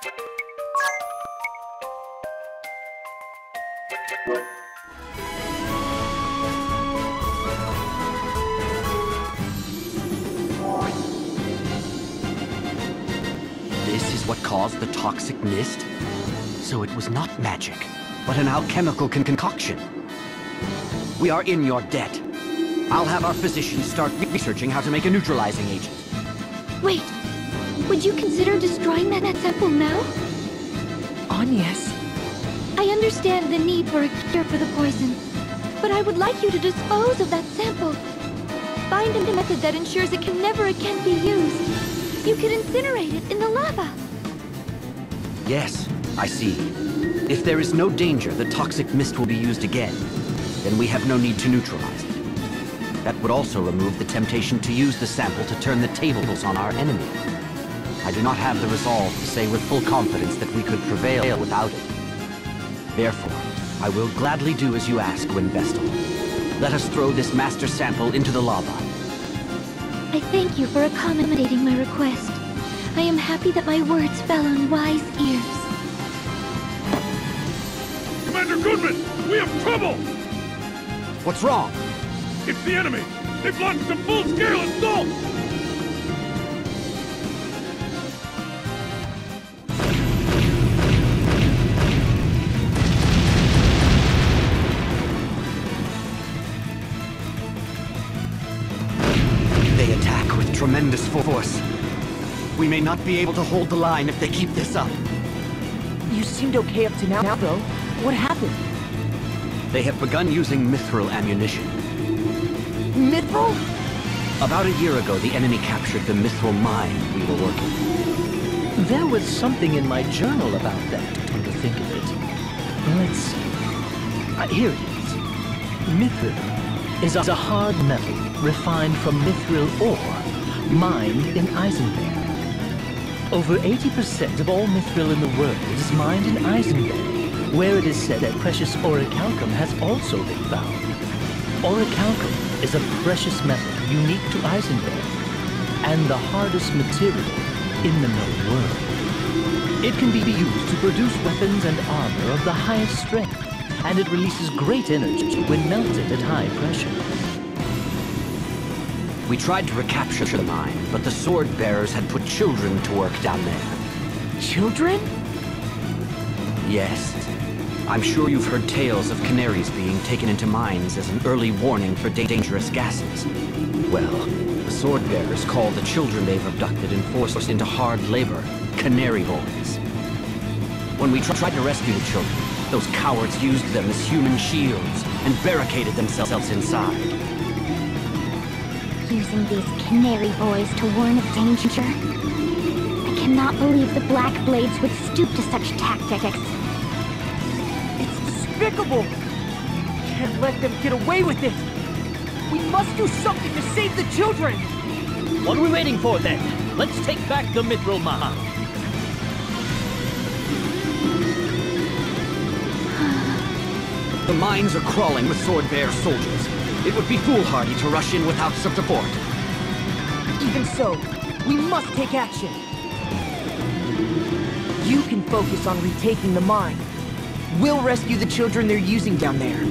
This is what caused the toxic mist? So it was not magic, but an alchemical concoction. We are in your debt. I'll have our physicians start researching how to make a neutralizing agent. Wait, would you consider destroying that sample now? Yes. I understand the need for a cure for the poison, but I would like you to dispose of that sample. Find a method that ensures it can never again be used. You could incinerate it in the lava. Yes, I see. If there is no danger the toxic mist will be used again, then we have no need to neutralize it. That would also remove the temptation to use the sample to turn the tables on our enemy. I do not have the resolve to say with full confidence that we could prevail without it. Therefore, I will gladly do as you ask, Vestal. Let us throw this master sample into the lava. I thank you for accommodating my request. I am happy that my words fell on wise ears. Commander Goodman, we have trouble! What's wrong? It's the enemy! They've launched a full-scale assault! They attack with tremendous force. We may not be able to hold the line if they keep this up. You seemed okay up to now, though. What happened? They have begun using mithril ammunition. Mithril? About a year ago, the enemy captured the mithril mine we were working. There was something in my journal about that, come to think of it. Let's see. Here it is. Mithril is a hard metal refined from mithril ore, mined in Eisenberg. Over 80% of all mithril in the world is mined in Eisenberg, where it is said that precious orichalcum has also been found. Orichalcum is a precious metal unique to Eisenberg, and the hardest material in the known world. It can be used to produce weapons and armor of the highest strength, and it releases great energy when melted at high pressure. We tried to recapture the mine, but the sword bearers had put children to work down there. Children? Yes. I'm sure you've heard tales of canaries being taken into mines as an early warning for dangerous gases. Well, the sword bearers call the children they've abducted and forced into hard labor canary boys. When we tried to rescue the children, those cowards used them as human shields and barricaded themselves inside. Using these canary boys to warn of danger? I cannot believe the Black Blades would stoop to such tactics. It's despicable! Can't let them get away with it! We must do something to save the children! What are we waiting for then? Let's take back the mithril mine. The mines are crawling with sword bearer soldiers. It would be foolhardy to rush in without some support. Even so, we must take action. You can focus on retaking the mine. We'll rescue the children they're using down there.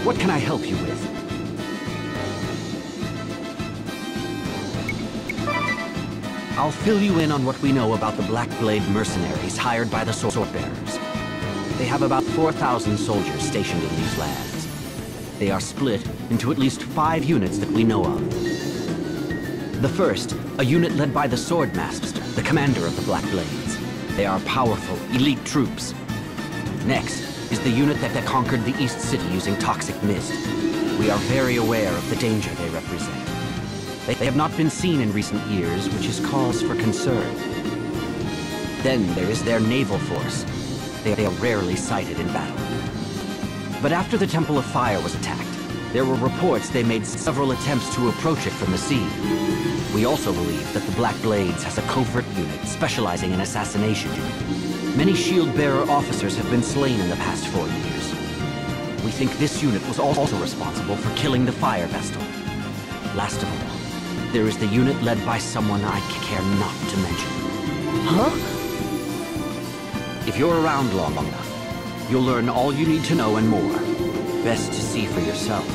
What can I help you with? I'll fill you in on what we know about the Black Blade mercenaries hired by the sword bearers. They have about 4,000 soldiers stationed in these lands. They are split into at least 5 units that we know of. The first, a unit led by the Swordmaster, the commander of the Black Blades. They are powerful, elite troops. Next, is the unit that conquered the East City using toxic mist. We are very aware of the danger they represent. They have not been seen in recent years, which is cause for concern. Then there is their naval force. They are rarely sighted in battle. But after the Temple of Fire was attacked, there were reports they made several attempts to approach it from the sea. We also believe that the Black Blades has a covert unit specializing in assassination. Many shield-bearer officers have been slain in the past 4 years. We think this unit was also responsible for killing the Fire Vestal. Last of all, there is the unit led by someone I care not to mention. Huh? If you're around long enough, you'll learn all you need to know and more. Best to see for yourself.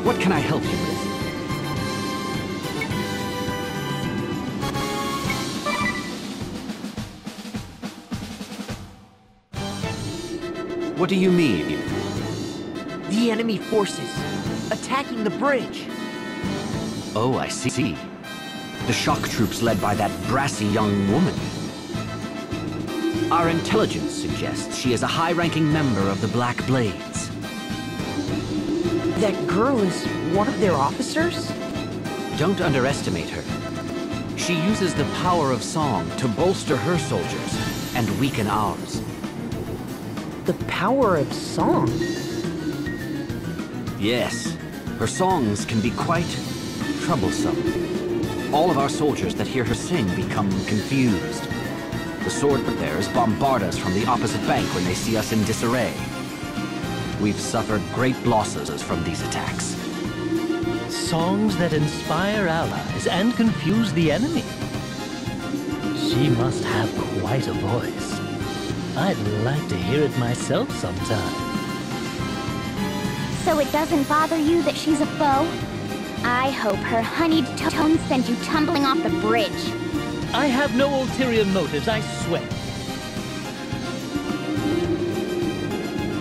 What can I help you with? What do you mean? The enemy forces attacking the bridge. Oh, I see. The shock troops led by that brassy young woman. Our intelligence suggests she is a high-ranking member of the Black Blades. That girl is one of their officers? Don't underestimate her. She uses the power of song to bolster her soldiers and weaken ours. The power of song? Yes, her songs can be quite troublesome. All of our soldiers that hear her sing become confused. The sword bearers bombard us from the opposite bank when they see us in disarray. We've suffered great losses from these attacks. Songs that inspire allies and confuse the enemy. She must have quite a voice. I'd like to hear it myself sometime. So it doesn't bother you that she's a foe? I hope her honeyed tones send you tumbling off the bridge. I have no ulterior motives, I swear.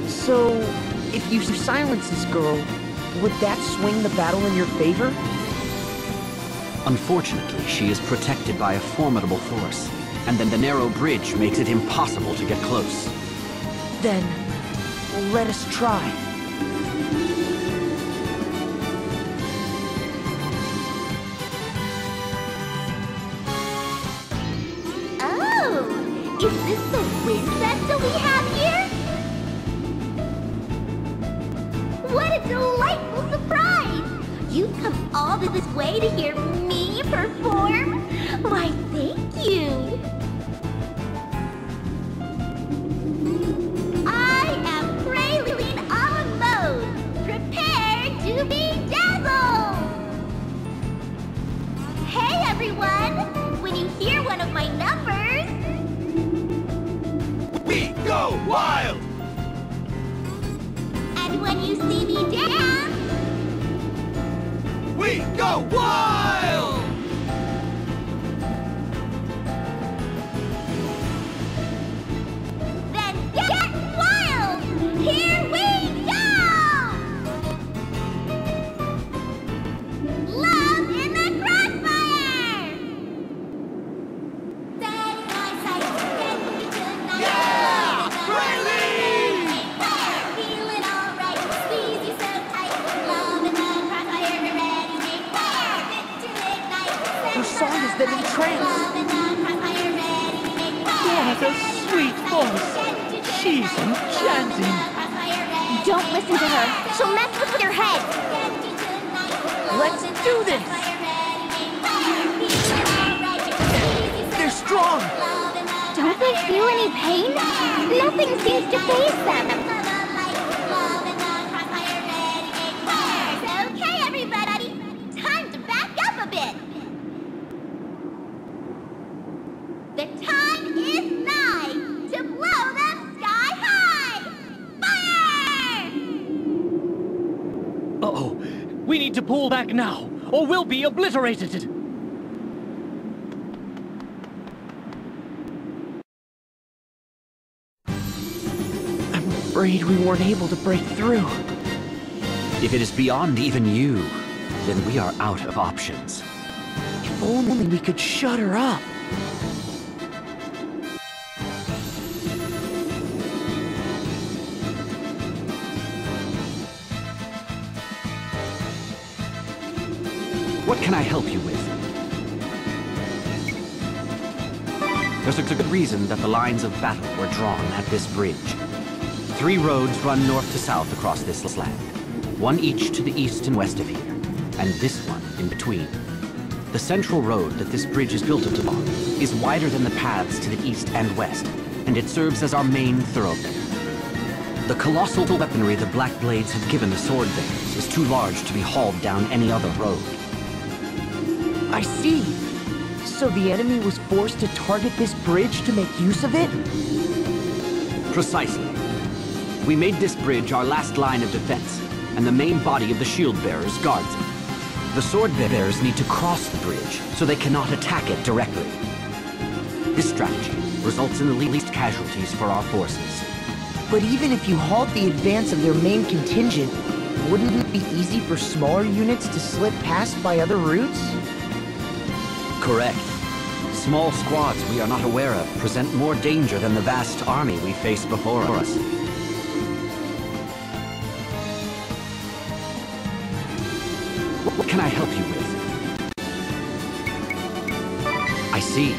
So, if you silence this girl, would that swing the battle in your favor? Unfortunately, she is protected by a formidable force, and then the narrow bridge makes it impossible to get close. Then, let us try. Oh! Is this the wind vessel we have here? What a delightful surprise! You've come all this way to hear me perform? Why, thank you! I am Praline a la mode, prepared to be dazzled! Hey everyone! When you hear one of my numbers... We go wild! And when you see me dance... We go wild! Then get wild! Here we go! Love in the crossfire! Set my sights, get me tonight. Yeah! Praline! Feeling alright, squeeze you so tight. Love in the crossfire, be ready, make fire. Fit to ignite. Her song has them entranced. Love in the crossfire, ready, make fire. What a sweet voice! She's enchanting! Don't listen to her. She'll mess with your head. Let's do this! They're strong! Don't they feel any pain? Nothing seems to faze them. Okay, everybody. Time to back up a bit. The time is nigh to blow them sky high. Fire! Uh-oh. We need to pull back now, or we'll be obliterated. I'm afraid we weren't able to break through. If it is beyond even you, then we are out of options. If only we could shut her up. What can I help you with? There's a good reason that the lines of battle were drawn at this bridge. 3 roads run north to south across this land, one each to the east and west of here, and this one in between. The central road that this bridge is built upon is wider than the paths to the east and west, and it serves as our main thoroughfare. The colossal weaponry the Black Blades have given the sword bearers is too large to be hauled down any other road. I see. So the enemy was forced to target this bridge to make use of it? Precisely. We made this bridge our last line of defense, and the main body of the shield bearers guards it. The sword bearers need to cross the bridge, so they cannot attack it directly. This strategy results in the least casualties for our forces. But even if you halt the advance of their main contingent, wouldn't it be easy for smaller units to slip past by other routes? Correct. Small squads we are not aware of present more danger than the vast army we face before us. What can I help you with? I see.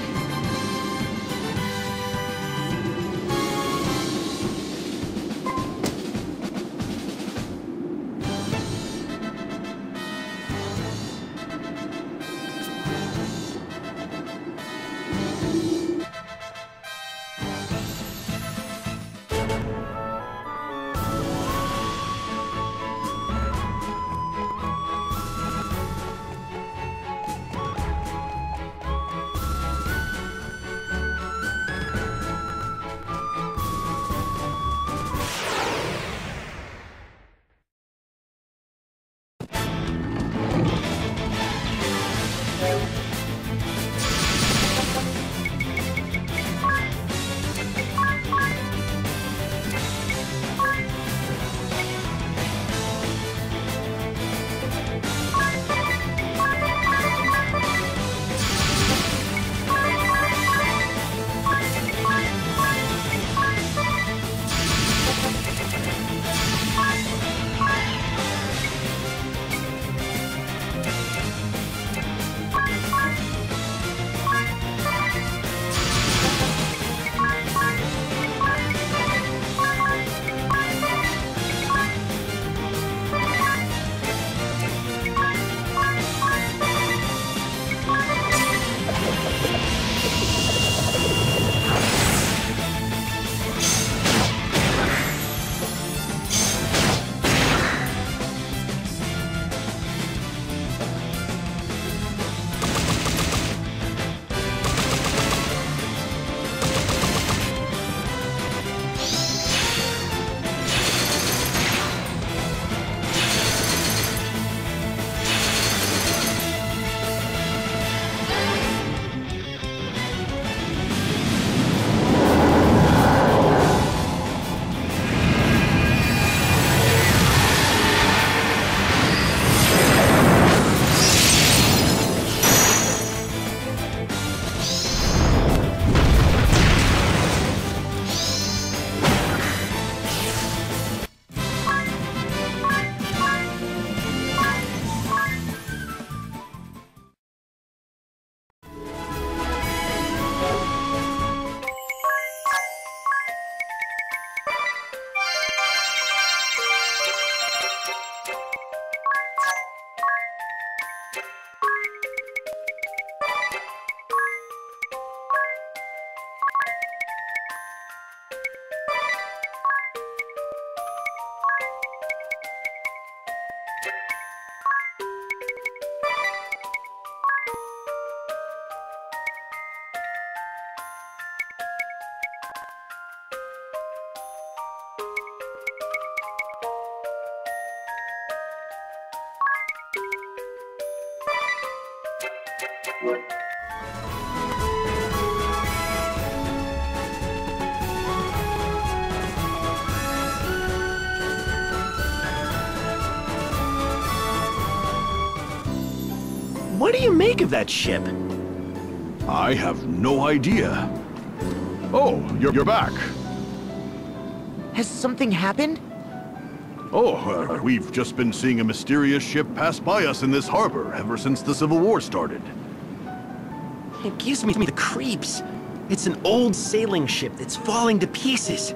What do you make of that ship? I have no idea. Oh, you're back. Has something happened? Oh, we've just been seeing a mysterious ship pass by us in this harbor ever since the Civil War started. It gives me the creeps. It's an old sailing ship that's falling to pieces.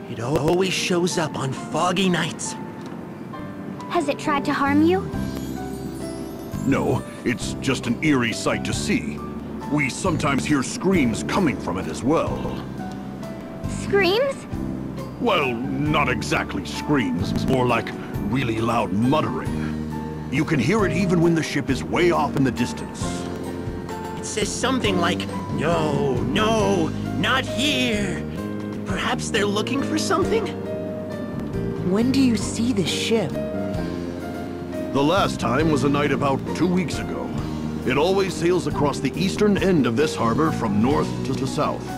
It always shows up on foggy nights. Has it tried to harm you? No, it's just an eerie sight to see. We sometimes hear screams coming from it as well. Screams? Well, not exactly screams. It's more like really loud muttering. You can hear it even when the ship is way off in the distance. It says something like, "No, no, not here." Perhaps they're looking for something? When do you see this ship? The last time was a night about 2 weeks ago. It always sails across the eastern end of this harbor from north to south.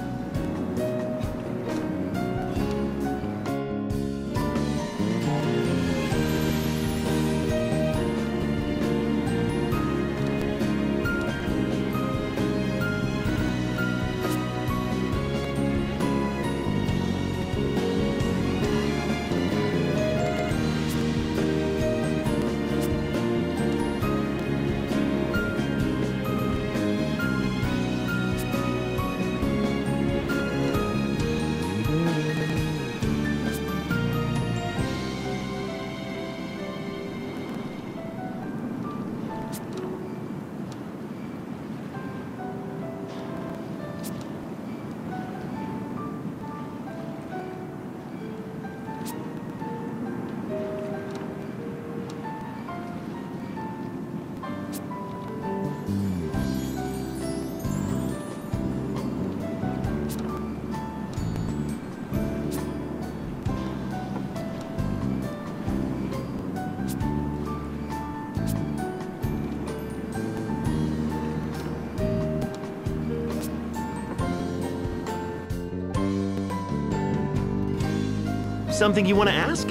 Something you want to ask?